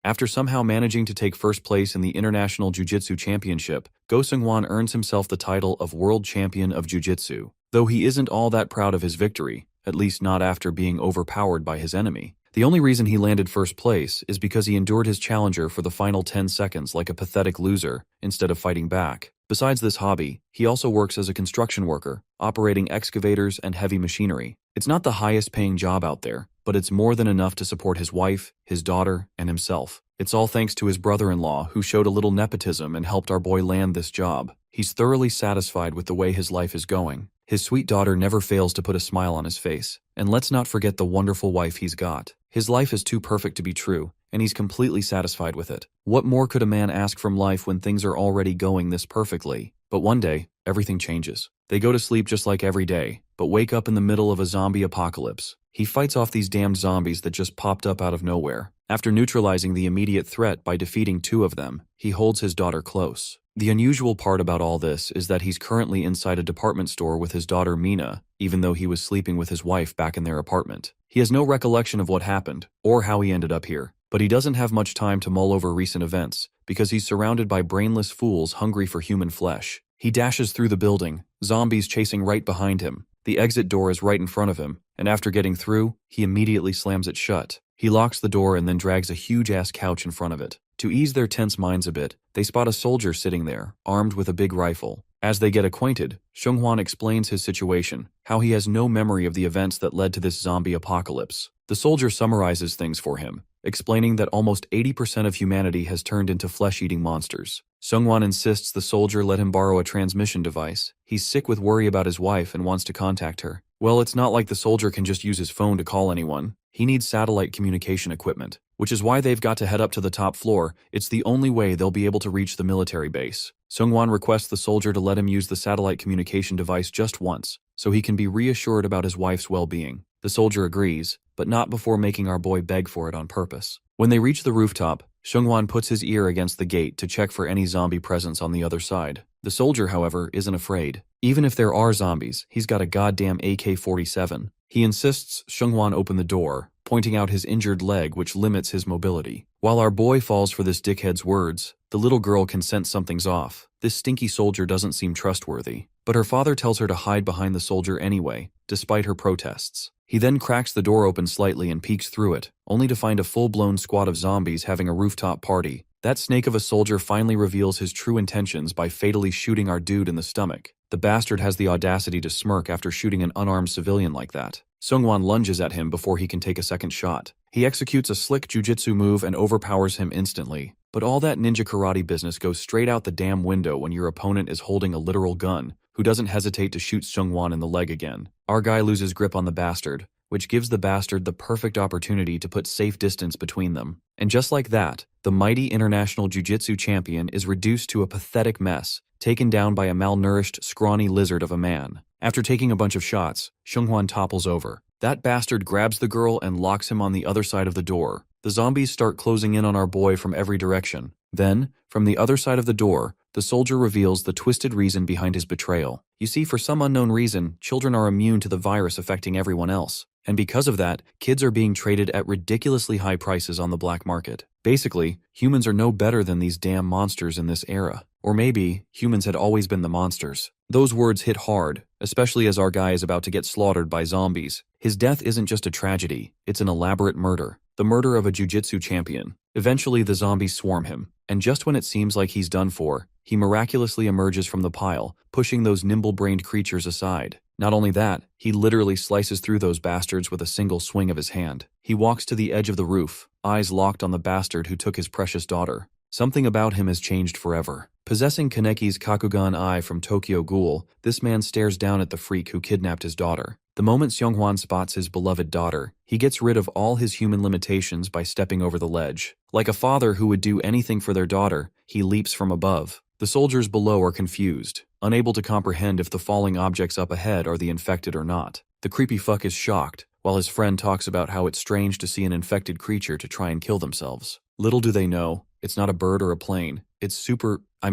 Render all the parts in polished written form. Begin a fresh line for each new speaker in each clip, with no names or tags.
After somehow managing to take first place in the International Jiu-Jitsu Championship, Go Seung-hwan earns himself the title of World Champion of Jiu-Jitsu, though he isn't all that proud of his victory, at least not after being overpowered by his enemy. The only reason he landed first place is because he endured his challenger for the final 10 seconds like a pathetic loser, instead of fighting back. Besides this hobby, he also works as a construction worker, operating excavators and heavy machinery. It's not the highest paying job out there, but it's more than enough to support his wife, his daughter, and himself. It's all thanks to his brother-in-law who showed a little nepotism and helped our boy land this job. He's thoroughly satisfied with the way his life is going. His sweet daughter never fails to put a smile on his face. And let's not forget the wonderful wife he's got. His life is too perfect to be true, and he's completely satisfied with it. What more could a man ask from life when things are already going this perfectly? But one day, everything changes. They go to sleep just like every day, but wake up in the middle of a zombie apocalypse. He fights off these damned zombies that just popped up out of nowhere. After neutralizing the immediate threat by defeating 2 of them, he holds his daughter close. The unusual part about all this is that he's currently inside a department store with his daughter Mina, even though he was sleeping with his wife back in their apartment. He has no recollection of what happened, or how he ended up here. But he doesn't have much time to mull over recent events, because he's surrounded by brainless fools hungry for human flesh. He dashes through the building, zombies chasing right behind him. The exit door is right in front of him, and after getting through, he immediately slams it shut. He locks the door and then drags a huge-ass couch in front of it. To ease their tense minds a bit, they spot a soldier sitting there, armed with a big rifle. As they get acquainted, Seung-hwan explains his situation, how he has no memory of the events that led to this zombie apocalypse. The soldier summarizes things for him, explaining that almost 80% of humanity has turned into flesh-eating monsters. Seung-hwan insists the soldier let him borrow a transmission device. He's sick with worry about his wife and wants to contact her. Well, it's not like the soldier can just use his phone to call anyone. He needs satellite communication equipment, which is why they've got to head up to the top floor. It's the only way they'll be able to reach the military base. Seung-hwan requests the soldier to let him use the satellite communication device just once, so he can be reassured about his wife's well-being. The soldier agrees, but not before making our boy beg for it on purpose. When they reach the rooftop, Seung-hwan puts his ear against the gate to check for any zombie presence on the other side. The soldier, however, isn't afraid. Even if there are zombies, he's got a goddamn AK-47. He insists Seung-hwan open the door, pointing out his injured leg which limits his mobility. While our boy falls for this dickhead's words, the little girl can sense something's off. This stinky soldier doesn't seem trustworthy. But her father tells her to hide behind the soldier anyway, despite her protests. He then cracks the door open slightly and peeks through it, only to find a full-blown squad of zombies having a rooftop party. That snake of a soldier finally reveals his true intentions by fatally shooting our dude in the stomach. The bastard has the audacity to smirk after shooting an unarmed civilian like that. Seung-hwan lunges at him before he can take a second shot. He executes a slick jujitsu move and overpowers him instantly. But all that ninja karate business goes straight out the damn window when your opponent is holding a literal gun, who doesn't hesitate to shoot Seung-hwan in the leg again. Our guy loses grip on the bastard, which gives the bastard the perfect opportunity to put safe distance between them. And just like that, the mighty international jiu-jitsu champion is reduced to a pathetic mess, taken down by a malnourished, scrawny lizard of a man. After taking a bunch of shots, Seung-hwan topples over. That bastard grabs the girl and locks him on the other side of the door. The zombies start closing in on our boy from every direction. Then, from the other side of the door, the soldier reveals the twisted reason behind his betrayal. You see, for some unknown reason, children are immune to the virus affecting everyone else. And because of that, kids are being traded at ridiculously high prices on the black market. Basically, humans are no better than these damn monsters in this era. Or maybe, humans had always been the monsters. Those words hit hard, especially as our guy is about to get slaughtered by zombies. His death isn't just a tragedy, it's an elaborate murder. The murder of a jiu-jitsu champion. Eventually, the zombies swarm him, and just when it seems like he's done for, he miraculously emerges from the pile, pushing those nimble-brained creatures aside. Not only that, he literally slices through those bastards with a single swing of his hand. He walks to the edge of the roof, eyes locked on the bastard who took his precious daughter. Something about him has changed forever. Possessing Kaneki's Kakugan eye from Tokyo Ghoul, this man stares down at the freak who kidnapped his daughter. The moment Seung-hwan spots his beloved daughter, he gets rid of all his human limitations by stepping over the ledge. Like a father who would do anything for their daughter, he leaps from above. The soldiers below are confused, unable to comprehend if the falling objects up ahead are the infected or not. The creepy fuck is shocked, while his friend talks about how it's strange to see an infected creature to try and kill themselves. Little do they know, it's not a bird or a plane. It's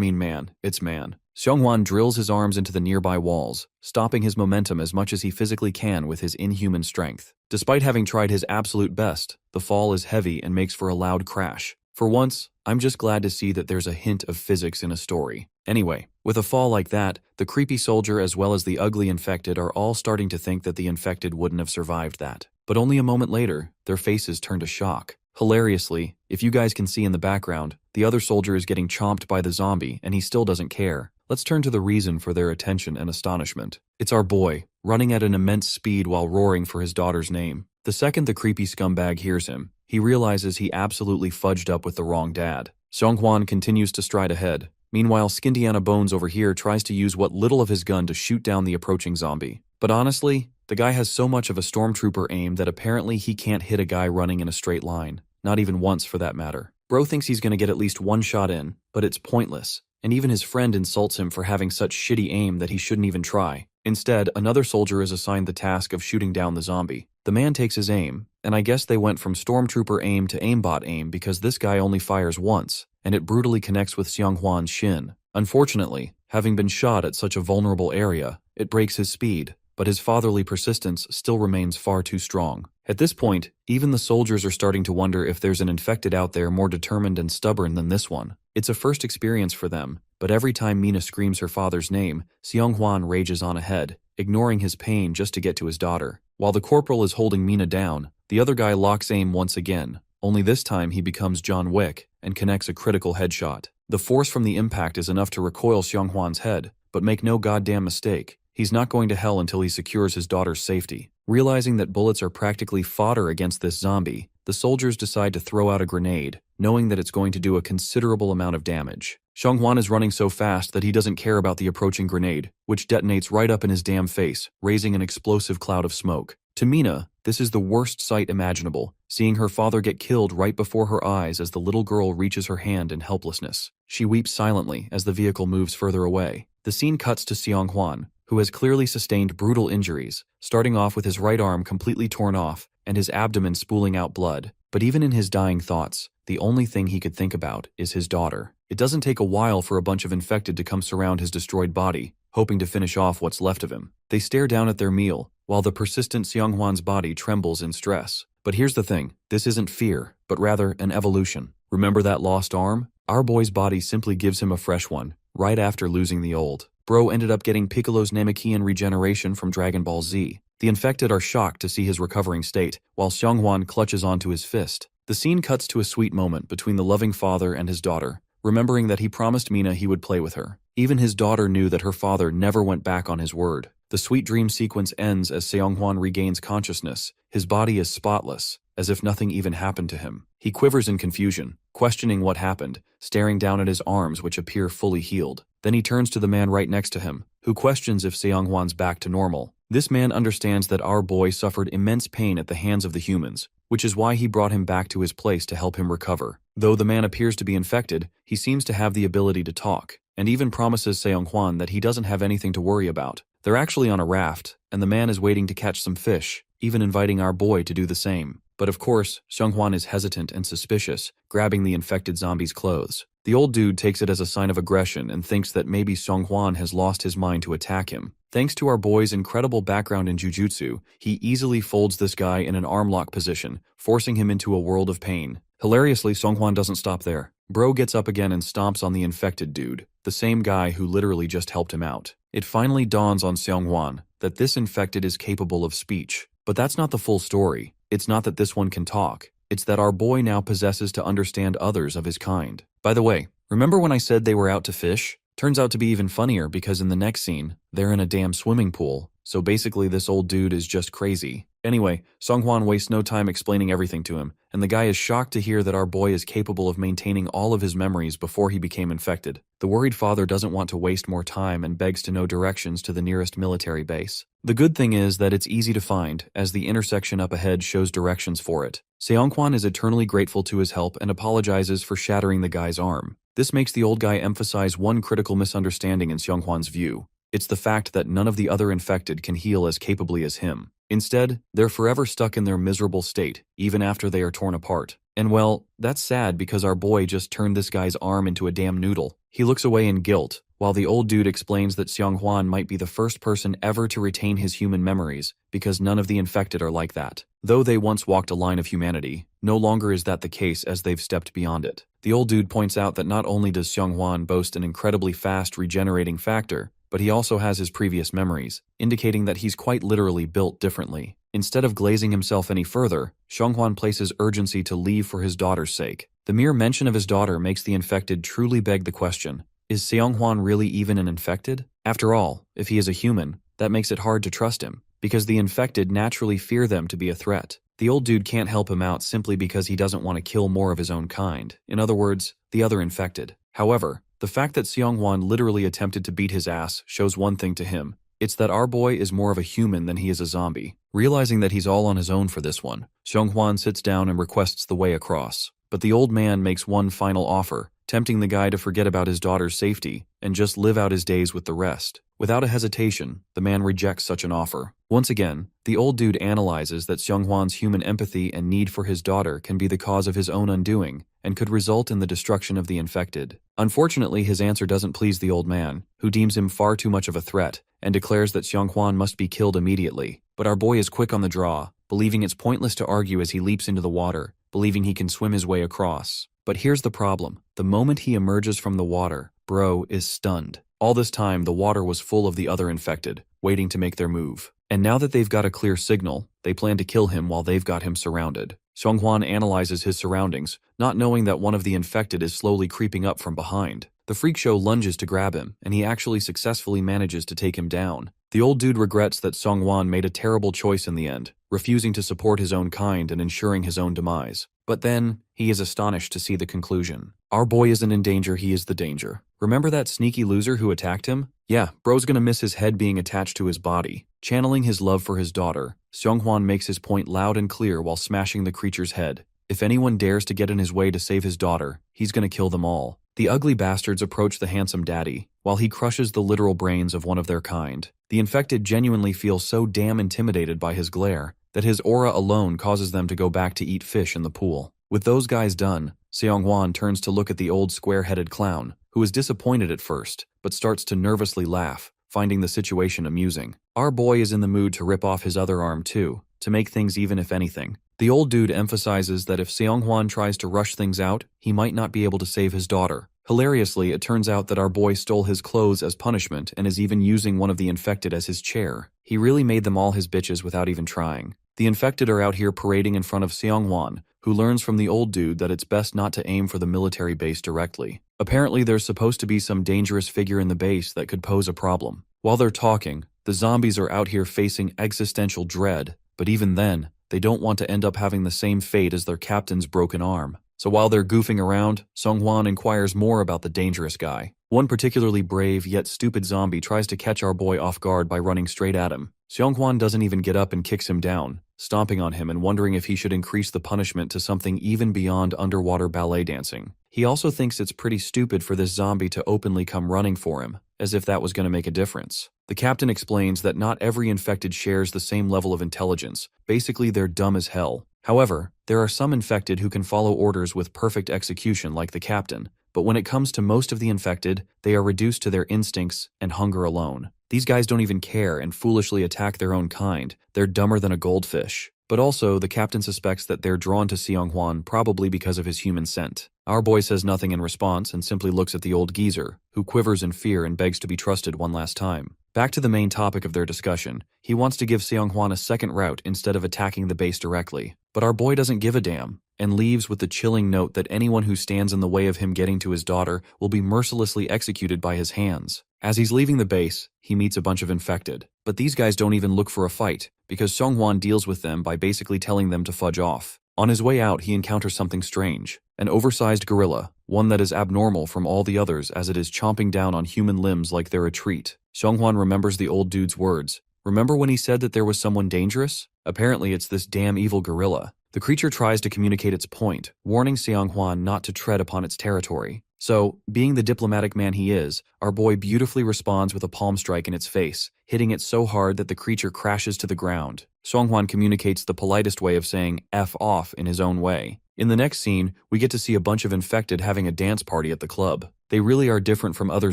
man. Seung-hwan drills his arms into the nearby walls, stopping his momentum as much as he physically can with his inhuman strength. Despite having tried his absolute best, the fall is heavy and makes for a loud crash. For once, I'm just glad to see that there's a hint of physics in a story. Anyway, with a fall like that, the creepy soldier as well as the ugly infected are all starting to think that the infected wouldn't have survived that. But only a moment later, their faces turn to shock. Hilariously, if you guys can see in the background, the other soldier is getting chomped by the zombie and he still doesn't care. Let's turn to the reason for their attention and astonishment. It's our boy, running at an immense speed while roaring for his daughter's name. The second the creepy scumbag hears him, he realizes he absolutely fudged up with the wrong dad. Seonghwan continues to stride ahead. Meanwhile, Skindiana Bones over here tries to use what little of his gun to shoot down the approaching zombie. But honestly, the guy has so much of a stormtrooper aim that apparently he can't hit a guy running in a straight line. Not even once for that matter. Bro thinks he's gonna get at least one shot in, but it's pointless. And even his friend insults him for having such shitty aim that he shouldn't even try. Instead, another soldier is assigned the task of shooting down the zombie. The man takes his aim, and I guess they went from stormtrooper aim to aimbot aim because this guy only fires once, and it brutally connects with Seonghwan's shin. Unfortunately, having been shot at such a vulnerable area, it breaks his speed, but his fatherly persistence still remains far too strong. At this point, even the soldiers are starting to wonder if there's an infected out there more determined and stubborn than this one. It's a first experience for them, but every time Mina screams her father's name, Seonghwan rages on ahead, ignoring his pain just to get to his daughter. While the corporal is holding Mina down, the other guy locks aim once again, only this time he becomes John Wick and connects a critical headshot. The force from the impact is enough to recoil Seonghwan's head, but make no goddamn mistake, he's not going to hell until he secures his daughter's safety. Realizing that bullets are practically fodder against this zombie, the soldiers decide to throw out a grenade, knowing that it's going to do a considerable amount of damage. Seonghwan is running so fast that he doesn't care about the approaching grenade, which detonates right up in his damn face, raising an explosive cloud of smoke. To Mina, this is the worst sight imaginable, seeing her father get killed right before her eyes as the little girl reaches her hand in helplessness. She weeps silently as the vehicle moves further away. The scene cuts to Seonghwan, who has clearly sustained brutal injuries, starting off with his right arm completely torn off and his abdomen spooling out blood. But even in his dying thoughts, the only thing he could think about is his daughter. It doesn't take a while for a bunch of infected to come surround his destroyed body, hoping to finish off what's left of him. They stare down at their meal, while the persistent Seonghwan's body trembles in stress. But here's the thing, this isn't fear, but rather an evolution. Remember that lost arm? Our boy's body simply gives him a fresh one, right after losing the old. Bro ended up getting Piccolo's Namekian regeneration from Dragon Ball Z. The infected are shocked to see his recovering state, while Seonghwan clutches onto his fist. The scene cuts to a sweet moment between the loving father and his daughter, remembering that he promised Mina he would play with her. Even his daughter knew that her father never went back on his word. The sweet dream sequence ends as Seonghwan regains consciousness. His body is spotless, as if nothing even happened to him. He quivers in confusion, questioning what happened, staring down at his arms which appear fully healed. Then he turns to the man right next to him, who questions if Seonghwan's back to normal. This man understands that our boy suffered immense pain at the hands of the humans, which is why he brought him back to his place to help him recover. Though the man appears to be infected, he seems to have the ability to talk, and even promises Seonghwan that he doesn't have anything to worry about. They're actually on a raft, and the man is waiting to catch some fish, even inviting our boy to do the same. But of course, Seonghwan is hesitant and suspicious, grabbing the infected zombie's clothes. The old dude takes it as a sign of aggression and thinks that maybe Seonghwan has lost his mind to attack him. Thanks to our boy's incredible background in jujutsu, he easily folds this guy in an arm lock position, forcing him into a world of pain. Hilariously, Seonghwan doesn't stop there. Bro gets up again and stomps on the infected dude, the same guy who literally just helped him out. It finally dawns on Seonghwan that this infected is capable of speech. But that's not the full story. It's not that this one can talk. It's that our boy now possesses to understand others of his kind. By the way, remember when I said they were out to fish? Turns out to be even funnier because in the next scene, they're in a damn swimming pool. So basically this old dude is just crazy. Anyway, Seonghwan wastes no time explaining everything to him, and the guy is shocked to hear that our boy is capable of maintaining all of his memories before he became infected. The worried father doesn't want to waste more time and begs to know directions to the nearest military base. The good thing is that it's easy to find, as the intersection up ahead shows directions for it. Seonghwan is eternally grateful to his help and apologizes for shattering the guy's arm. This makes the old guy emphasize one critical misunderstanding in Seonghwan's view. It's the fact that none of the other infected can heal as capably as him. Instead, they're forever stuck in their miserable state, even after they are torn apart. And well, that's sad because our boy just turned this guy's arm into a damn noodle. He looks away in guilt, while the old dude explains that Xianghwan might be the first person ever to retain his human memories, because none of the infected are like that. Though they once walked a line of humanity, no longer is that the case as they've stepped beyond it. The old dude points out that not only does Xianghwan boast an incredibly fast regenerating factor, but he also has his previous memories, indicating that he's quite literally built differently. Instead of glazing himself any further, Xianghwan places urgency to leave for his daughter's sake. The mere mention of his daughter makes the infected truly beg the question, is Xianghwan really even an infected? After all, if he is a human, that makes it hard to trust him, because the infected naturally fear them to be a threat. The old dude can't help him out simply because he doesn't want to kill more of his own kind. In other words, the other infected. However, the fact that Xianghwan literally attempted to beat his ass shows one thing to him. It's that our boy is more of a human than he is a zombie. Realizing that he's all on his own for this one, Xianghwan sits down and requests the way across. But the old man makes one final offer, tempting the guy to forget about his daughter's safety and just live out his days with the rest. Without a hesitation, the man rejects such an offer. Once again, the old dude analyzes that Xianghwan's human empathy and need for his daughter can be the cause of his own undoing and could result in the destruction of the infected. Unfortunately, his answer doesn't please the old man, who deems him far too much of a threat and declares that Xianghwan must be killed immediately. But our boy is quick on the draw, believing it's pointless to argue as he leaps into the water, believing he can swim his way across. But here's the problem. The moment he emerges from the water, bro is stunned. All this time, the water was full of the other infected, waiting to make their move. And now that they've got a clear signal, they plan to kill him while they've got him surrounded. Xianghwan analyzes his surroundings, not knowing that one of the infected is slowly creeping up from behind. The freak show lunges to grab him, and he actually successfully manages to take him down. The old dude regrets that Xianghwan made a terrible choice in the end, refusing to support his own kind and ensuring his own demise. But then, he is astonished to see the conclusion. Our boy isn't in danger, he is the danger. Remember that sneaky loser who attacked him? Yeah, bro's gonna miss his head being attached to his body. Channeling his love for his daughter, Xianghwan makes his point loud and clear while smashing the creature's head. If anyone dares to get in his way to save his daughter, he's gonna kill them all. The ugly bastards approach the handsome daddy, while he crushes the literal brains of one of their kind. The infected genuinely feel so damn intimidated by his glare that his aura alone causes them to go back to eat fish in the pool. With those guys done, Xianghwan turns to look at the old square-headed clown, who is disappointed at first, but starts to nervously laugh, finding the situation amusing. Our boy is in the mood to rip off his other arm too, to make things even if anything. The old dude emphasizes that if Xianghwan tries to rush things out, he might not be able to save his daughter. Hilariously, it turns out that our boy stole his clothes as punishment and is even using one of the infected as his chair. He really made them all his bitches without even trying. The infected are out here parading in front of Xianghwan, who learns from the old dude that it's best not to aim for the military base directly. Apparently, there's supposed to be some dangerous figure in the base that could pose a problem. While they're talking, the zombies are out here facing existential dread, but even then, they don't want to end up having the same fate as their captain's broken arm. So while they're goofing around, Xianghwan inquires more about the dangerous guy. One particularly brave yet stupid zombie tries to catch our boy off guard by running straight at him. Xianghwan doesn't even get up and kicks him down, stomping on him and wondering if he should increase the punishment to something even beyond underwater ballet dancing. He also thinks it's pretty stupid for this zombie to openly come running for him, as if that was going to make a difference. The captain explains that not every infected shares the same level of intelligence. Basically, they're dumb as hell. However, there are some infected who can follow orders with perfect execution like the captain, but when it comes to most of the infected, they are reduced to their instincts and hunger alone. These guys don't even care and foolishly attack their own kind. They're dumber than a goldfish. But also, the captain suspects that they're drawn to Xianghwan probably because of his human scent. Our boy says nothing in response and simply looks at the old geezer, who quivers in fear and begs to be trusted one last time. Back to the main topic of their discussion, he wants to give Xianghwan a second route instead of attacking the base directly. But our boy doesn't give a damn, and leaves with the chilling note that anyone who stands in the way of him getting to his daughter will be mercilessly executed by his hands. As he's leaving the base, he meets a bunch of infected. But these guys don't even look for a fight, because Xianghwan deals with them by basically telling them to fudge off. On his way out, he encounters something strange. An oversized gorilla, one that is abnormal from all the others as it is chomping down on human limbs like they're a treat. Xianghwan remembers the old dude's words. Remember when he said that there was someone dangerous? Apparently it's this damn evil gorilla. The creature tries to communicate its point, warning Xianghwan not to tread upon its territory. So, being the diplomatic man he is, our boy beautifully responds with a palm strike in its face, hitting it so hard that the creature crashes to the ground. Xianghwan communicates the politest way of saying F off in his own way. In the next scene, we get to see a bunch of infected having a dance party at the club. They really are different from other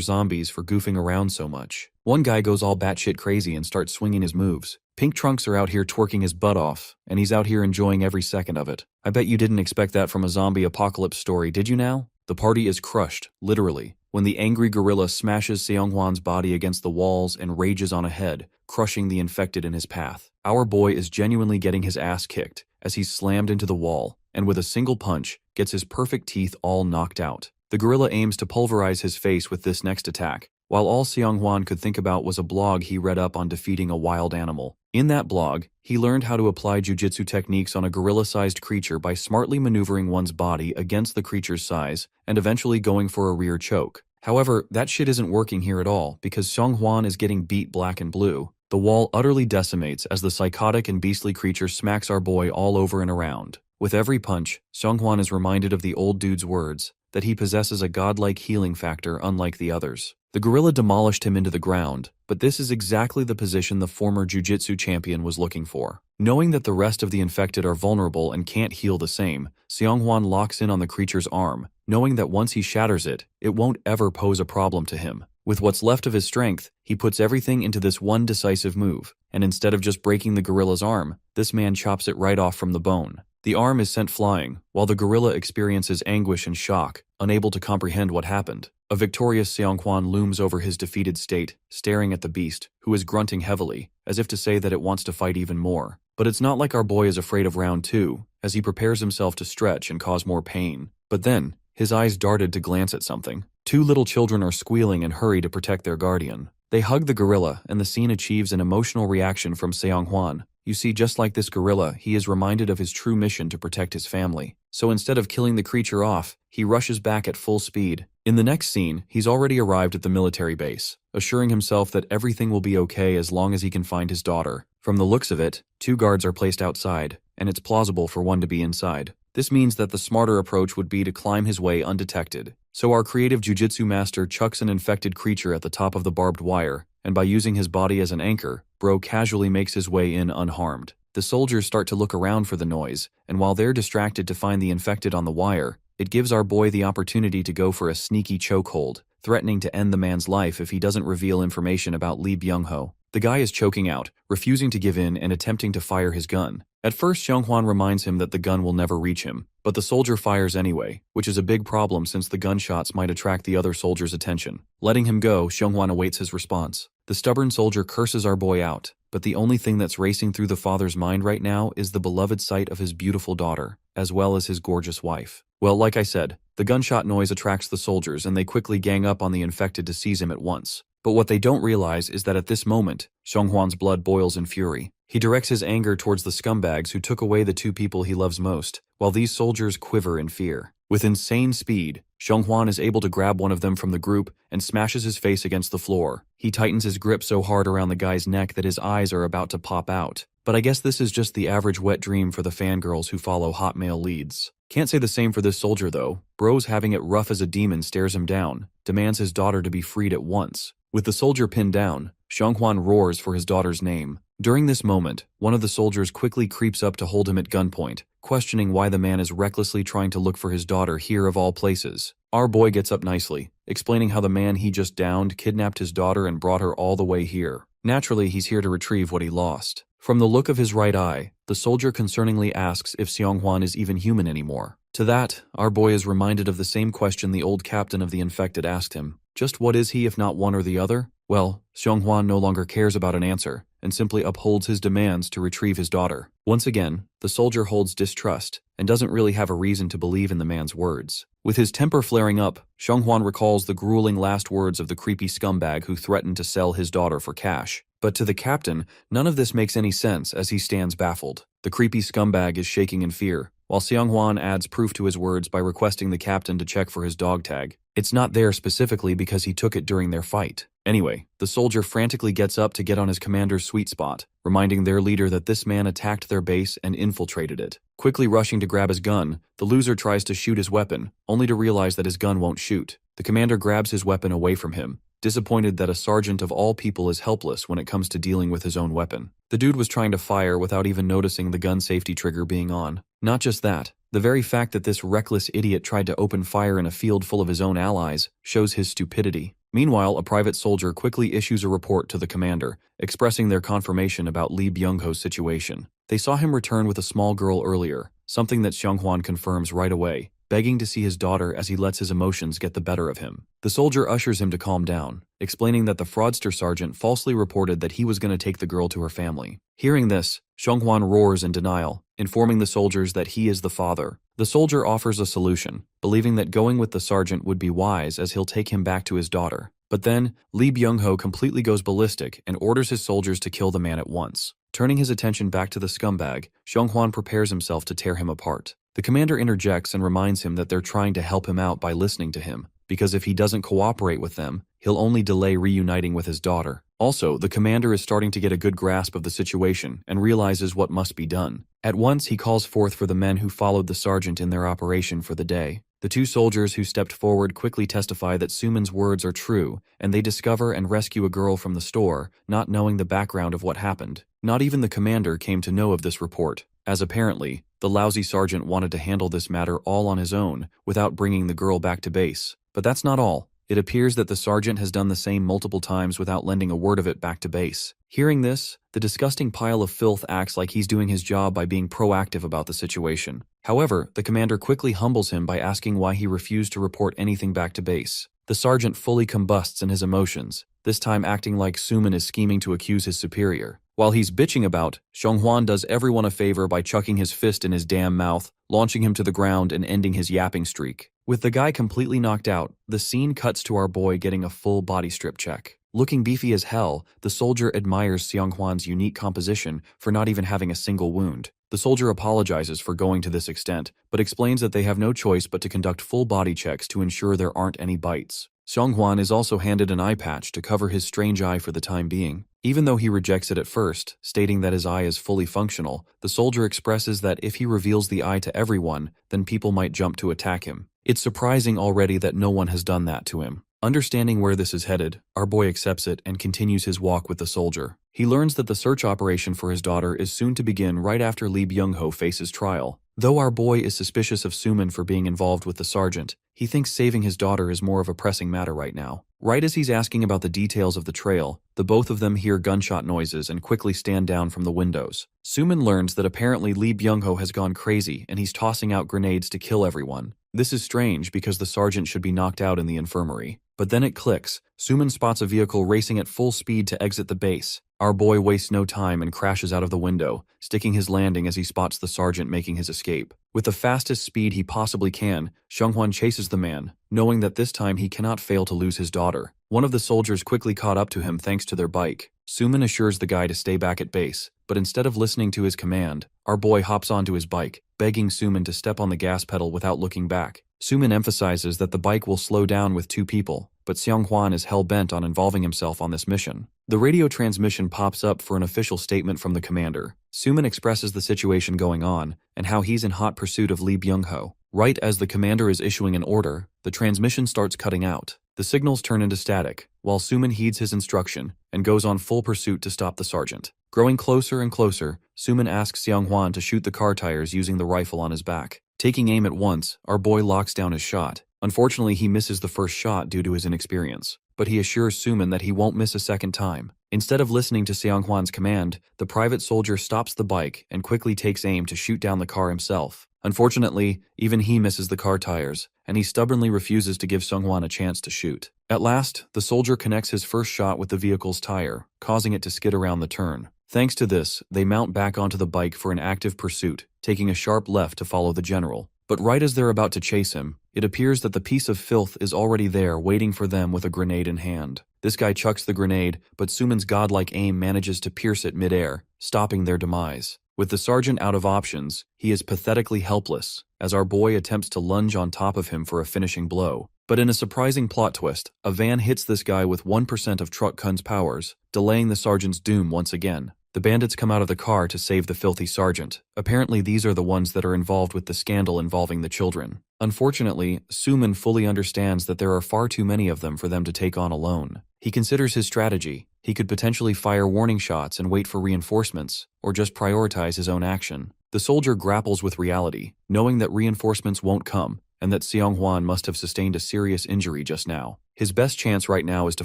zombies for goofing around so much. One guy goes all batshit crazy and starts swinging his moves. Pink Trunks are out here twerking his butt off, and he's out here enjoying every second of it. I bet you didn't expect that from a zombie apocalypse story, did you now? The party is crushed, literally, when the angry gorilla smashes Seonghwan's body against the walls and rages on ahead, crushing the infected in his path. Our boy is genuinely getting his ass kicked as he's slammed into the wall, and with a single punch, gets his perfect teeth all knocked out. The gorilla aims to pulverize his face with this next attack, while all Seonghwan could think about was a blog he read up on defeating a wild animal. In that blog, he learned how to apply jujitsu techniques on a gorilla-sized creature by smartly maneuvering one's body against the creature's size and eventually going for a rear choke. However, that shit isn't working here at all because Seonghwan is getting beat black and blue. The wall utterly decimates as the psychotic and beastly creature smacks our boy all over and around. With every punch, Seonghwan is reminded of the old dude's words, that he possesses a godlike healing factor unlike the others. The gorilla demolished him into the ground, but this is exactly the position the former jiu-jitsu champion was looking for. Knowing that the rest of the infected are vulnerable and can't heal the same, Seonghwan locks in on the creature's arm, knowing that once he shatters it, it won't ever pose a problem to him. With what's left of his strength, he puts everything into this one decisive move, and instead of just breaking the gorilla's arm, this man chops it right off from the bone. The arm is sent flying, while the gorilla experiences anguish and shock, unable to comprehend what happened. A victorious Seonghwan looms over his defeated state, staring at the beast, who is grunting heavily, as if to say that it wants to fight even more. But it's not like our boy is afraid of round 2, as he prepares himself to stretch and cause more pain. But then, his eyes darted to glance at something. 2 little children are squealing and hurry to protect their guardian. They hug the gorilla, and the scene achieves an emotional reaction from Seonghwan. You see, just like this gorilla, he is reminded of his true mission to protect his family. So instead of killing the creature off, he rushes back at full speed. In the next scene, he's already arrived at the military base, assuring himself that everything will be okay as long as he can find his daughter. From the looks of it, 2 guards are placed outside, and it's plausible for one to be inside. This means that the smarter approach would be to climb his way undetected. So our creative jujitsu master chucks an infected creature at the top of the barbed wire, and by using his body as an anchor, Bro casually makes his way in unharmed. The soldiers start to look around for the noise, and while they're distracted to find the infected on the wire, it gives our boy the opportunity to go for a sneaky chokehold, threatening to end the man's life if he doesn't reveal information about Lee Byung-ho. The guy is choking out, refusing to give in and attempting to fire his gun. At first, Seonghwan reminds him that the gun will never reach him, but the soldier fires anyway, which is a big problem since the gunshots might attract the other soldier's attention. Letting him go, Seonghwan awaits his response. The stubborn soldier curses our boy out, but the only thing that's racing through the father's mind right now is the beloved sight of his beautiful daughter, as well as his gorgeous wife. Well, like I said, the gunshot noise attracts the soldiers and they quickly gang up on the infected to seize him at once. But what they don't realize is that at this moment, Seonghwan's blood boils in fury. He directs his anger towards the scumbags who took away the 2 people he loves most, while these soldiers quiver in fear. With insane speed, Seonghwan is able to grab one of them from the group and smashes his face against the floor. He tightens his grip so hard around the guy's neck that his eyes are about to pop out. But I guess this is just the average wet dream for the fangirls who follow hot male leads. Can't say the same for this soldier though. Bro's having it rough as a demon stares him down, demands his daughter to be freed at once. With the soldier pinned down, Seonghwan roars for his daughter's name. During this moment, one of the soldiers quickly creeps up to hold him at gunpoint, questioning why the man is recklessly trying to look for his daughter here of all places. Our boy gets up nicely, explaining how the man he just downed kidnapped his daughter and brought her all the way here. Naturally, he's here to retrieve what he lost. From the look of his right eye, the soldier concerningly asks if Seonghwan is even human anymore. To that, our boy is reminded of the same question the old captain of the infected asked him. Just what is he if not one or the other? Well, Seonghwan no longer cares about an answer, and simply upholds his demands to retrieve his daughter. Once again, the soldier holds distrust, and doesn't really have a reason to believe in the man's words. With his temper flaring up, Seonghwan recalls the grueling last words of the creepy scumbag who threatened to sell his daughter for cash. But to the captain, none of this makes any sense as he stands baffled. The creepy scumbag is shaking in fear, while Seonghwan adds proof to his words by requesting the captain to check for his dog tag. It's not there specifically because he took it during their fight. Anyway, the soldier frantically gets up to get on his commander's sweet spot, reminding their leader that this man attacked their base and infiltrated it. Quickly rushing to grab his gun, the loser tries to shoot his weapon, only to realize that his gun won't shoot. The commander grabs his weapon away from him, disappointed that a sergeant of all people is helpless when it comes to dealing with his own weapon. The dude was trying to fire without even noticing the gun safety trigger being on. Not just that, The very fact that this reckless idiot tried to open fire in a field full of his own allies shows his stupidity. Meanwhile, a private soldier quickly issues a report to the commander, expressing their confirmation about Lee Byung-ho's situation. They saw him return with a small girl earlier, something that Xianghwan confirms right away, begging to see his daughter as he lets his emotions get the better of him. The soldier ushers him to calm down, explaining that the fraudster sergeant falsely reported that he was going to take the girl to her family. Hearing this, Xianghwan roars in denial, informing the soldiers that he is the father. The soldier offers a solution, believing that going with the sergeant would be wise as he'll take him back to his daughter. But then, Lee Byung-ho completely goes ballistic and orders his soldiers to kill the man at once. Turning his attention back to the scumbag, Xianghwan prepares himself to tear him apart. The commander interjects and reminds him that they're trying to help him out by listening to him, because if he doesn't cooperate with them, he'll only delay reuniting with his daughter. Also, the commander is starting to get a good grasp of the situation and realizes what must be done. At once, he calls forth for the men who followed the sergeant in their operation for the day. The two soldiers who stepped forward quickly testify that Suman's words are true, and they discover and rescue a girl from the store, not knowing the background of what happened. Not even the commander came to know of this report, as apparently, the lousy sergeant wanted to handle this matter all on his own, without bringing the girl back to base. But that's not all. It appears that the sergeant has done the same multiple times without lending a word of it back to base. Hearing this, the disgusting pile of filth acts like he's doing his job by being proactive about the situation. However, the commander quickly humbles him by asking why he refused to report anything back to base. The sergeant fully combusts in his emotions, this time acting like Suman is scheming to accuse his superior. While he's bitching about, Xianghwan does everyone a favor by chucking his fist in his damn mouth, launching him to the ground and ending his yapping streak. With the guy completely knocked out, the scene cuts to our boy getting a full body strip check. Looking beefy as hell, the soldier admires Xianghwan's unique composition for not even having a single wound. The soldier apologizes for going to this extent, but explains that they have no choice but to conduct full body checks to ensure there aren't any bites. Xianghwan is also handed an eye patch to cover his strange eye for the time being. Even though he rejects it at first, stating that his eye is fully functional, the soldier expresses that if he reveals the eye to everyone, then people might jump to attack him. It's surprising already that no one has done that to him. Understanding where this is headed, our boy accepts it and continues his walk with the soldier. He learns that the search operation for his daughter is soon to begin right after Lee Byung-ho faces trial. Though our boy is suspicious of Suman for being involved with the sergeant, he thinks saving his daughter is more of a pressing matter right now. Right as he's asking about the details of the trail, the both of them hear gunshot noises and quickly stand down from the windows. Suman learns that apparently Lee Byung-ho has gone crazy and he's tossing out grenades to kill everyone. This is strange because the sergeant should be knocked out in the infirmary. But then it clicks. Suman spots a vehicle racing at full speed to exit the base. Our boy wastes no time and crashes out of the window, sticking his landing as he spots the sergeant making his escape. With the fastest speed he possibly can, Xianghwan chases the man, knowing that this time he cannot fail to lose his daughter. One of the soldiers quickly caught up to him thanks to their bike. Suman assures the guy to stay back at base, but instead of listening to his command, our boy hops onto his bike, begging Suman to step on the gas pedal without looking back. Suman emphasizes that the bike will slow down with two people, but Xianghwan is hell-bent on involving himself on this mission. The radio transmission pops up for an official statement from the commander. Suman expresses the situation going on and how he's in hot pursuit of Lee Byung-ho. Right as the commander is issuing an order, the transmission starts cutting out. The signals turn into static, while Suman heeds his instruction and goes on full pursuit to stop the sergeant. Growing closer and closer, Suman asks Xianghwan to shoot the car tires using the rifle on his back. Taking aim at once, our boy locks down his shot. Unfortunately, he misses the first shot due to his inexperience, but he assures Suman that he won't miss a second time. Instead of listening to Xianghwan's command, the private soldier stops the bike and quickly takes aim to shoot down the car himself. Unfortunately, even he misses the car tires, and he stubbornly refuses to give Xianghwan a chance to shoot. At last, the soldier connects his first shot with the vehicle's tire, causing it to skid around the turn. Thanks to this, they mount back onto the bike for an active pursuit, taking a sharp left to follow the general. But right as they're about to chase him, it appears that the piece of filth is already there waiting for them with a grenade in hand. This guy chucks the grenade, but Suman's godlike aim manages to pierce it midair, stopping their demise. With the sergeant out of options, he is pathetically helpless, as our boy attempts to lunge on top of him for a finishing blow. But in a surprising plot twist, a van hits this guy with 1% of Truck Kun's powers, delaying the sergeant's doom once again. The bandits come out of the car to save the filthy sergeant. Apparently these are the ones that are involved with the scandal involving the children. Unfortunately, Suman fully understands that there are far too many of them for them to take on alone. He considers his strategy. He could potentially fire warning shots and wait for reinforcements, or just prioritize his own action. The soldier grapples with reality, knowing that reinforcements won't come, and that Seonghwan must have sustained a serious injury just now. His best chance right now is to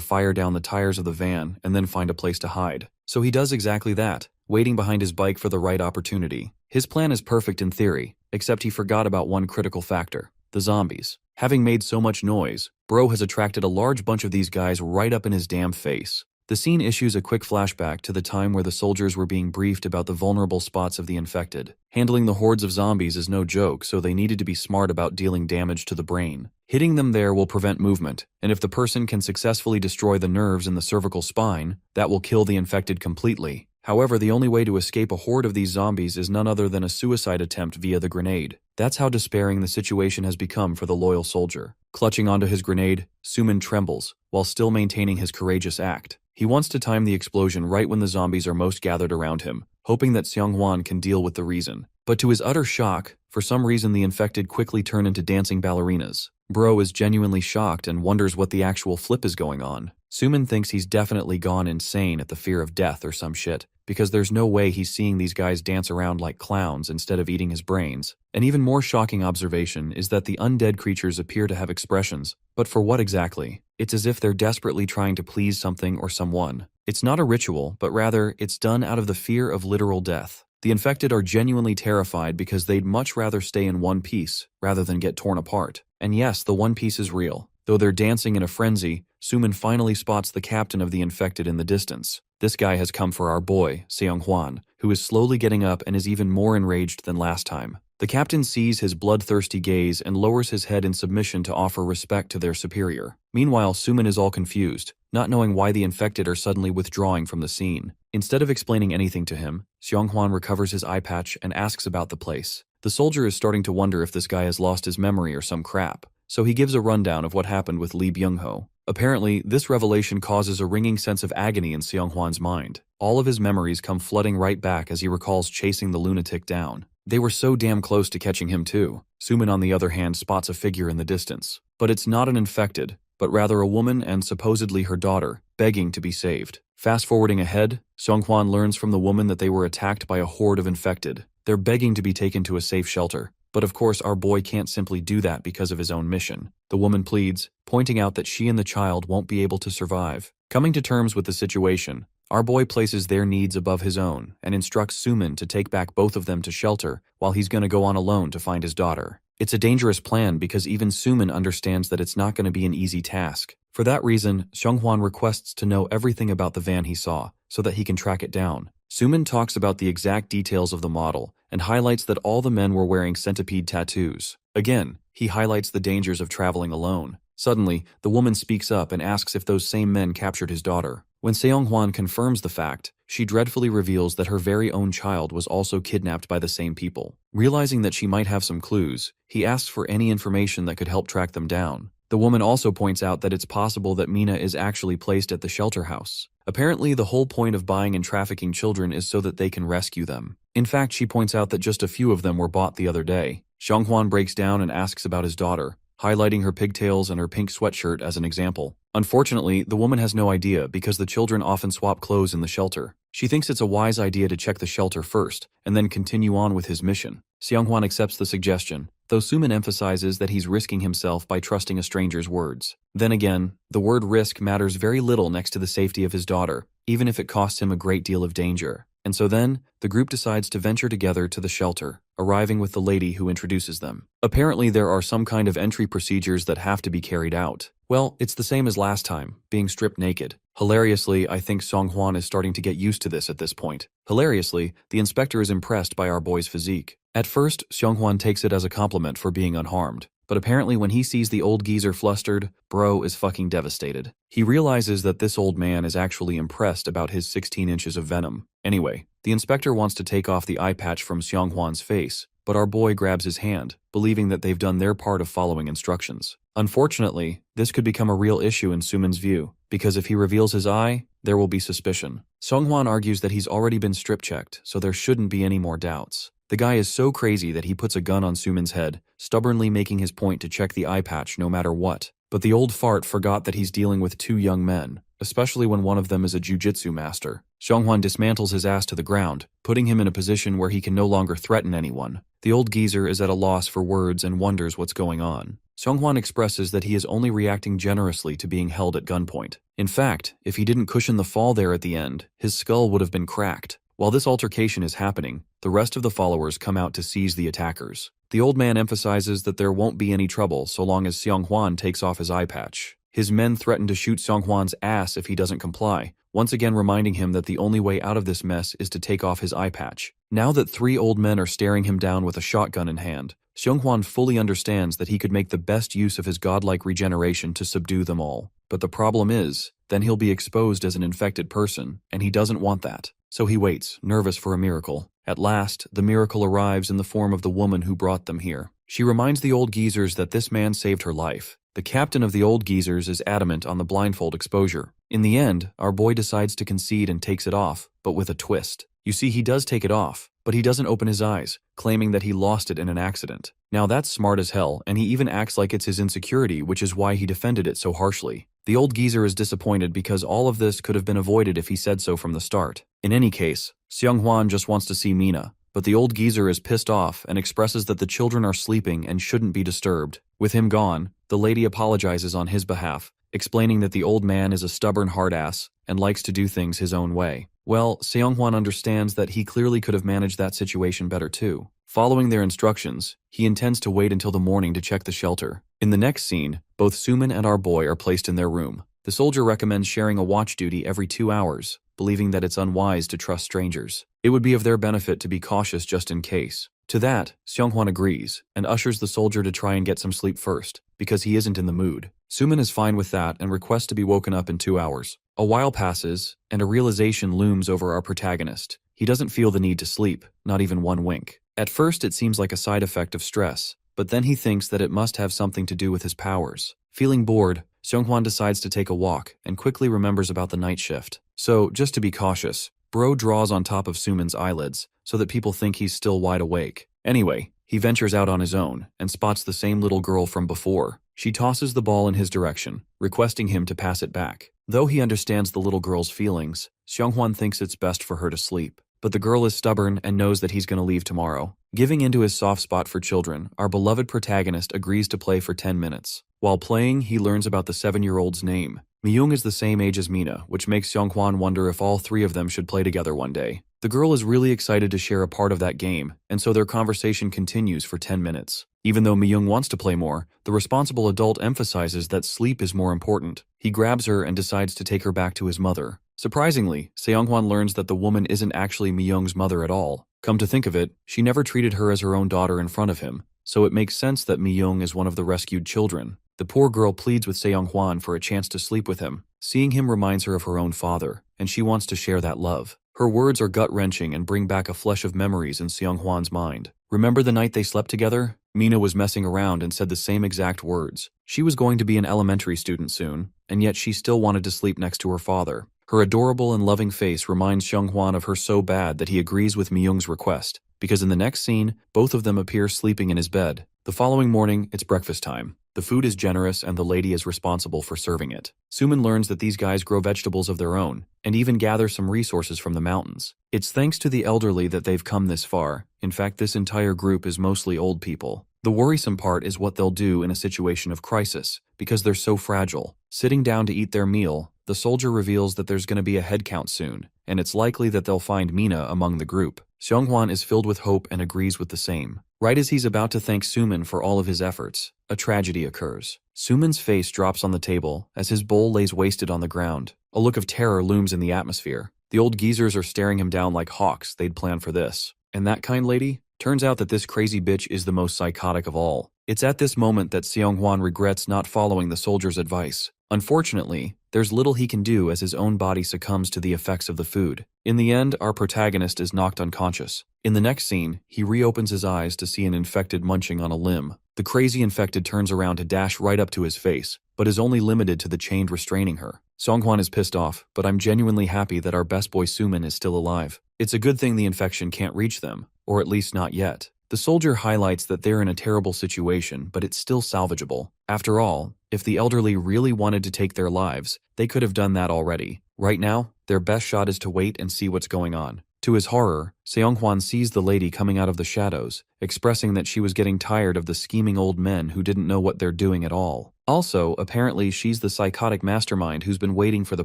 fire down the tires of the van and then find a place to hide. So he does exactly that, waiting behind his bike for the right opportunity. His plan is perfect in theory, except he forgot about one critical factor: the zombies. Having made so much noise, Bro has attracted a large bunch of these guys right up in his damn face. The scene issues a quick flashback to the time where the soldiers were being briefed about the vulnerable spots of the infected. Handling the hordes of zombies is no joke, so they needed to be smart about dealing damage to the brain. Hitting them there will prevent movement, and if the person can successfully destroy the nerves in the cervical spine, that will kill the infected completely. However, the only way to escape a horde of these zombies is none other than a suicide attempt via the grenade. That's how despairing the situation has become for the loyal soldier. Clutching onto his grenade, Sumin trembles, while still maintaining his courageous act. He wants to time the explosion right when the zombies are most gathered around him, hoping that Seonghwan can deal with the reason. But to his utter shock, for some reason the infected quickly turn into dancing ballerinas. Bro is genuinely shocked and wonders what the actual flip is going on. Sumin thinks he's definitely gone insane at the fear of death or some shit, because there's no way he's seeing these guys dance around like clowns instead of eating his brains. An even more shocking observation is that the undead creatures appear to have expressions, but for what exactly? It's as if they're desperately trying to please something or someone. It's not a ritual, but rather, it's done out of the fear of literal death. The infected are genuinely terrified because they'd much rather stay in one piece, rather than get torn apart. And yes, the one piece is real. Though they're dancing in a frenzy, Sumin finally spots the captain of the infected in the distance. This guy has come for our boy, Seonghwan, who is slowly getting up and is even more enraged than last time. The captain sees his bloodthirsty gaze and lowers his head in submission to offer respect to their superior. Meanwhile, Sumin is all confused, not knowing why the infected are suddenly withdrawing from the scene. Instead of explaining anything to him, Seonghwan recovers his eye patch and asks about the place. The soldier is starting to wonder if this guy has lost his memory or some crap, so he gives a rundown of what happened with Lee Byung-ho. Apparently, this revelation causes a ringing sense of agony in Seonghwan's mind. All of his memories come flooding right back as he recalls chasing the lunatic down. They were so damn close to catching him too. Sumin, on the other hand, spots a figure in the distance. But it's not an infected, but rather a woman and supposedly her daughter, begging to be saved. Fast-forwarding ahead, Seonghwan learns from the woman that they were attacked by a horde of infected. They're begging to be taken to a safe shelter. But of course, our boy can't simply do that because of his own mission. The woman pleads, pointing out that she and the child won't be able to survive. Coming to terms with the situation, our boy places their needs above his own and instructs Sumin to take back both of them to shelter while he's going to go on alone to find his daughter. It's a dangerous plan because even Sumin understands that it's not going to be an easy task. For that reason, Seonghwan requests to know everything about the van he saw so that he can track it down. Sumin talks about the exact details of the model and highlights that all the men were wearing centipede tattoos. Again, he highlights the dangers of traveling alone. Suddenly, the woman speaks up and asks if those same men captured his daughter. When Seonghwan confirms the fact, she dreadfully reveals that her very own child was also kidnapped by the same people. Realizing that she might have some clues, he asks for any information that could help track them down. The woman also points out that it's possible that Mina is actually placed at the shelter house. Apparently, the whole point of buying and trafficking children is so that they can rescue them. In fact, she points out that just a few of them were bought the other day. Seonghwan breaks down and asks about his daughter, highlighting her pigtails and her pink sweatshirt as an example. Unfortunately, the woman has no idea because the children often swap clothes in the shelter. She thinks it's a wise idea to check the shelter first and then continue on with his mission. Seonghwan accepts the suggestion, though Sumin emphasizes that he's risking himself by trusting a stranger's words. Then again, the word risk matters very little next to the safety of his daughter, even if it costs him a great deal of danger. And so then, the group decides to venture together to the shelter, arriving with the lady who introduces them. Apparently there are some kind of entry procedures that have to be carried out. Well, it's the same as last time, being stripped naked. Hilariously, I think Seonghwan is starting to get used to this at this point. Hilariously, the inspector is impressed by our boy's physique. At first, Seonghwan takes it as a compliment for being unharmed. But apparently when he sees the old geezer flustered, Bro is fucking devastated. He realizes that this old man is actually impressed about his 16 inches of venom. Anyway, the inspector wants to take off the eye patch from Seonghwan's face, but our boy grabs his hand, believing that they've done their part of following instructions. Unfortunately, this could become a real issue in Sumin's view, because if he reveals his eye, there will be suspicion. Seonghwan argues that he's already been strip-checked, so there shouldn't be any more doubts. The guy is so crazy that he puts a gun on Sumin's head, stubbornly making his point to check the eye patch no matter what. But the old fart forgot that he's dealing with two young men, especially when one of them is a jujitsu master. Xianghwan dismantles his ass to the ground, putting him in a position where he can no longer threaten anyone. The old geezer is at a loss for words and wonders what's going on. Xianghwan expresses that he is only reacting generously to being held at gunpoint. In fact, if he didn't cushion the fall there at the end, his skull would have been cracked. While this altercation is happening, the rest of the followers come out to seize the attackers. The old man emphasizes that there won't be any trouble so long as Xianghwan takes off his eye patch. His men threaten to shoot Xianghwan's ass if he doesn't comply, once again reminding him that the only way out of this mess is to take off his eye patch. Now that 3 old men are staring him down with a shotgun in hand, Xianghwan fully understands that he could make the best use of his godlike regeneration to subdue them all. But the problem is, then he'll be exposed as an infected person, and he doesn't want that. So he waits, nervous for a miracle. At last, the miracle arrives in the form of the woman who brought them here. She reminds the old geezers that this man saved her life. The captain of the old geezers is adamant on the blindfold exposure. In the end, our boy decides to concede and takes it off, but with a twist. You see, he does take it off, but he doesn't open his eyes, claiming that he lost it in an accident. Now that's smart as hell, and he even acts like it's his insecurity, which is why he defended it so harshly. The old geezer is disappointed because all of this could have been avoided if he said so from the start. In any case, Xianghwan just wants to see Mina, but the old geezer is pissed off and expresses that the children are sleeping and shouldn't be disturbed. With him gone, the lady apologizes on his behalf, explaining that the old man is a stubborn hard-ass and likes to do things his own way. Well, Xianghwan understands that he clearly could have managed that situation better too. Following their instructions, he intends to wait until the morning to check the shelter. In the next scene, both Suman and our boy are placed in their room. The soldier recommends sharing a watch duty every 2 hours, believing that it's unwise to trust strangers. It would be of their benefit to be cautious just in case. To that, Xianghwan agrees, and ushers the soldier to try and get some sleep first, because he isn't in the mood. Suman is fine with that and requests to be woken up in 2 hours. A while passes, and a realization looms over our protagonist. He doesn't feel the need to sleep, not even one wink. At first it seems like a side effect of stress, but then he thinks that it must have something to do with his powers. Feeling bored, Xianghwan decides to take a walk and quickly remembers about the night shift. So, just to be cautious, Bro draws on top of Suman's eyelids so that people think he's still wide awake. Anyway, he ventures out on his own and spots the same little girl from before. She tosses the ball in his direction, requesting him to pass it back. Though he understands the little girl's feelings, Xianghwan thinks it's best for her to sleep. But the girl is stubborn and knows that he's going to leave tomorrow. Giving into his soft spot for children, our beloved protagonist agrees to play for 10 minutes. While playing, he learns about the 7-year-old's name. Myung is the same age as Mina, which makes Xianghwan wonder if all 3 of them should play together one day. The girl is really excited to share a part of that game, and so their conversation continues for 10 minutes. Even though Myung wants to play more, the responsible adult emphasizes that sleep is more important. He grabs her and decides to take her back to his mother. Surprisingly, Xianghwan learns that the woman isn't actually Myung's mother at all. Come to think of it, she never treated her as her own daughter in front of him, so it makes sense that Myung is one of the rescued children. The poor girl pleads with Xianghwan for a chance to sleep with him. Seeing him reminds her of her own father, and she wants to share that love. Her words are gut-wrenching and bring back a flush of memories in Xianghwan's mind. Remember the night they slept together? Mina was messing around and said the same exact words. She was going to be an elementary student soon, and yet she still wanted to sleep next to her father. Her adorable and loving face reminds Xianghwan of her so bad that he agrees with Myung's request, because in the next scene, both of them appear sleeping in his bed. The following morning, it's breakfast time. The food is generous and the lady is responsible for serving it. Suman learns that these guys grow vegetables of their own, and even gather some resources from the mountains. It's thanks to the elderly that they've come this far. In fact, this entire group is mostly old people. The worrisome part is what they'll do in a situation of crisis, because they're so fragile. Sitting down to eat their meal, the soldier reveals that there's going to be a head count soon, and it's likely that they'll find Mina among the group. Xianghwan is filled with hope and agrees with the same. Right as he's about to thank Suman for all of his efforts, a tragedy occurs. Suman's face drops on the table as his bowl lays wasted on the ground. A look of terror looms in the atmosphere. The old geezers are staring him down like hawks. They'd planned for this. And that kind lady? Turns out that this crazy bitch is the most psychotic of all. It's at this moment that Xianghwan regrets not following the soldier's advice. Unfortunately, there's little he can do as his own body succumbs to the effects of the food. In the end, our protagonist is knocked unconscious. In the next scene, he reopens his eyes to see an infected munching on a limb. The crazy infected turns around to dash right up to his face, but is only limited to the chain restraining her. Xianghwan is pissed off, but I'm genuinely happy that our best boy Suman is still alive. It's a good thing the infection can't reach them, or at least not yet. The soldier highlights that they're in a terrible situation, but it's still salvageable. After all, if the elderly really wanted to take their lives, they could have done that already. Right now, their best shot is to wait and see what's going on. To his horror, Seonghwan sees the lady coming out of the shadows, expressing that she was getting tired of the scheming old men who didn't know what they're doing at all. Also, apparently she's the psychotic mastermind who's been waiting for the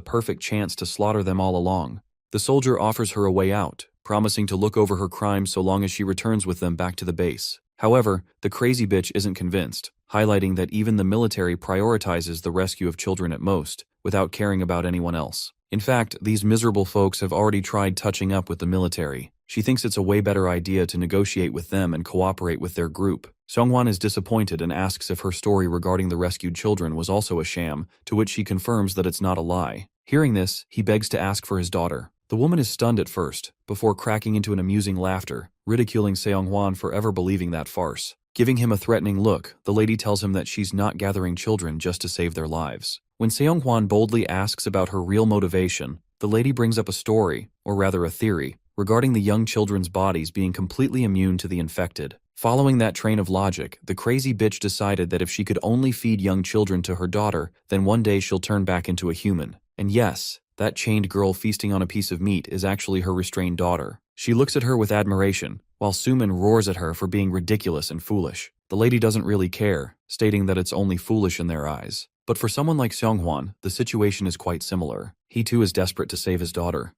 perfect chance to slaughter them all along. The soldier offers her a way out, promising to look over her crimes so long as she returns with them back to the base. However, the crazy bitch isn't convinced, highlighting that even the military prioritizes the rescue of children at most, without caring about anyone else. In fact, these miserable folks have already tried touching up with the military. She thinks it's a way better idea to negotiate with them and cooperate with their group. Seonghwan is disappointed and asks if her story regarding the rescued children was also a sham, to which she confirms that it's not a lie. Hearing this, he begs to ask for his daughter. The woman is stunned at first, before cracking into an amusing laughter, ridiculing Seonghwan for ever believing that farce. Giving him a threatening look, the lady tells him that she's not gathering children just to save their lives. When Seonghwan boldly asks about her real motivation, the lady brings up a story, or rather a theory, regarding the young children's bodies being completely immune to the infected. Following that train of logic, the crazy bitch decided that if she could only feed young children to her daughter, then one day she'll turn back into a human. And yes, that chained girl feasting on a piece of meat is actually her restrained daughter. She looks at her with admiration, while Suman roars at her for being ridiculous and foolish. The lady doesn't really care, stating that it's only foolish in their eyes. But for someone like Seonghwan, the situation is quite similar. He too is desperate to save his daughter.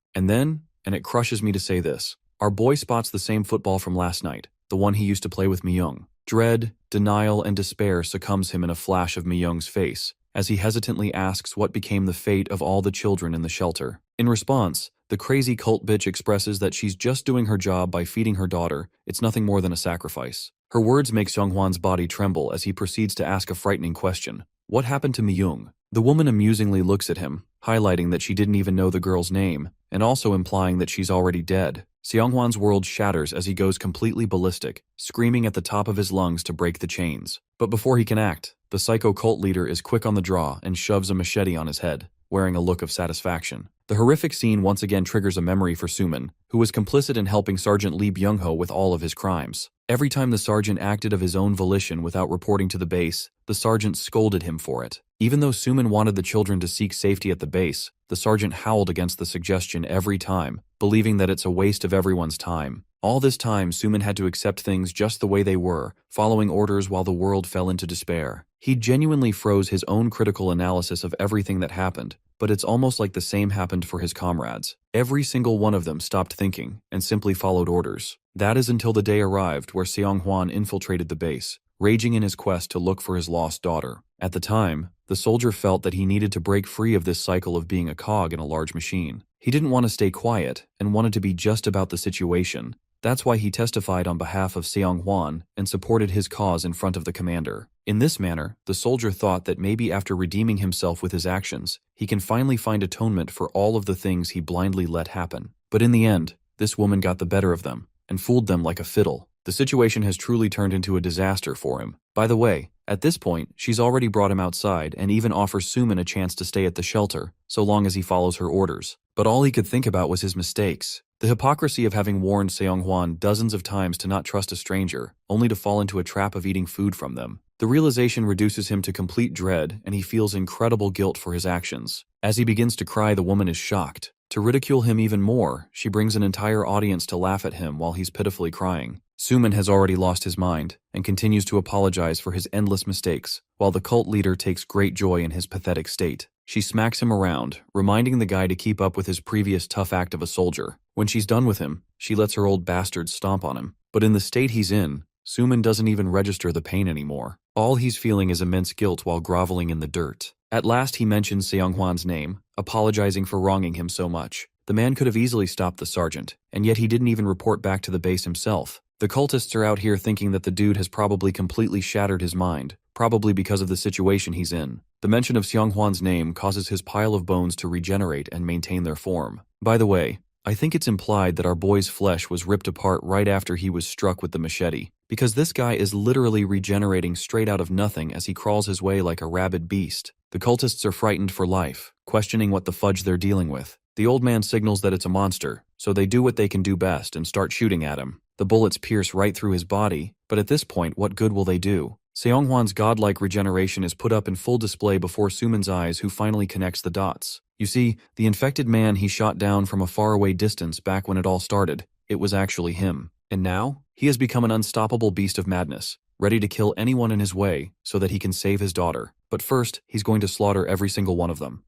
And it crushes me to say this, our boy spots the same football from last night, the one he used to play with Myung. Dread, denial, and despair succumbs him in a flash of Myung's face, as he hesitantly asks what became the fate of all the children in the shelter. In response, the crazy cult bitch expresses that she's just doing her job by feeding her daughter. It's nothing more than a sacrifice. Her words make Seonghwan's body tremble as he proceeds to ask a frightening question. What happened to Myung? The woman amusingly looks at him, highlighting that she didn't even know the girl's name, and also implying that she's already dead. Seonghwan's world shatters as he goes completely ballistic, screaming at the top of his lungs to break the chains. But before he can act, the psycho cult leader is quick on the draw and shoves a machete on his head, wearing a look of satisfaction. The horrific scene once again triggers a memory for Suman, who was complicit in helping Sergeant Lee Byung-ho with all of his crimes. Every time the sergeant acted of his own volition without reporting to the base, the sergeant scolded him for it. Even though Suman wanted the children to seek safety at the base, the sergeant howled against the suggestion every time, believing that it's a waste of everyone's time. All this time, Suman had to accept things just the way they were, following orders while the world fell into despair. He genuinely froze his own critical analysis of everything that happened, but it's almost like the same happened for his comrades. Every single one of them stopped thinking and simply followed orders. That is until the day arrived where Seonghwan infiltrated the base, raging in his quest to look for his lost daughter. At the time, the soldier felt that he needed to break free of this cycle of being a cog in a large machine. He didn't want to stay quiet and wanted to be just about the situation. That's why he testified on behalf of Seonghwan and supported his cause in front of the commander. In this manner, the soldier thought that maybe after redeeming himself with his actions, he can finally find atonement for all of the things he blindly let happen. But in the end, this woman got the better of them and fooled them like a fiddle. The situation has truly turned into a disaster for him. By the way, at this point, she's already brought him outside and even offers Suman a chance to stay at the shelter, so long as he follows her orders. But all he could think about was his mistakes. The hypocrisy of having warned Seonghwan dozens of times to not trust a stranger, only to fall into a trap of eating food from them. The realization reduces him to complete dread, and he feels incredible guilt for his actions. As he begins to cry, the woman is shocked. To ridicule him even more, she brings an entire audience to laugh at him while he's pitifully crying. Suman has already lost his mind, and continues to apologize for his endless mistakes, while the cult leader takes great joy in his pathetic state. She smacks him around, reminding the guy to keep up with his previous tough act of a soldier. When she's done with him, she lets her old bastard stomp on him. But in the state he's in, Suman doesn't even register the pain anymore. All he's feeling is immense guilt while groveling in the dirt. At last he mentions Seonghwan's name, apologizing for wronging him so much. The man could have easily stopped the sergeant, and yet he didn't even report back to the base himself. The cultists are out here thinking that the dude has probably completely shattered his mind, probably because of the situation he's in. The mention of Seonghwan's name causes his pile of bones to regenerate and maintain their form. By the way, I think it's implied that our boy's flesh was ripped apart right after he was struck with the machete, because this guy is literally regenerating straight out of nothing as he crawls his way like a rabid beast. The cultists are frightened for life, questioning what the fudge they're dealing with. The old man signals that it's a monster, so they do what they can do best and start shooting at him. The The bullets pierce right through his body, but at this point, what good will they do? Seonghwan's godlike regeneration is put up in full display before Suman's eyes, who finally connects the dots. You see, the infected man he shot down from a faraway distance back when it all started, it was actually him. And now, he has become an unstoppable beast of madness, ready to kill anyone in his way so that he can save his daughter. But first, he's going to slaughter every single one of them.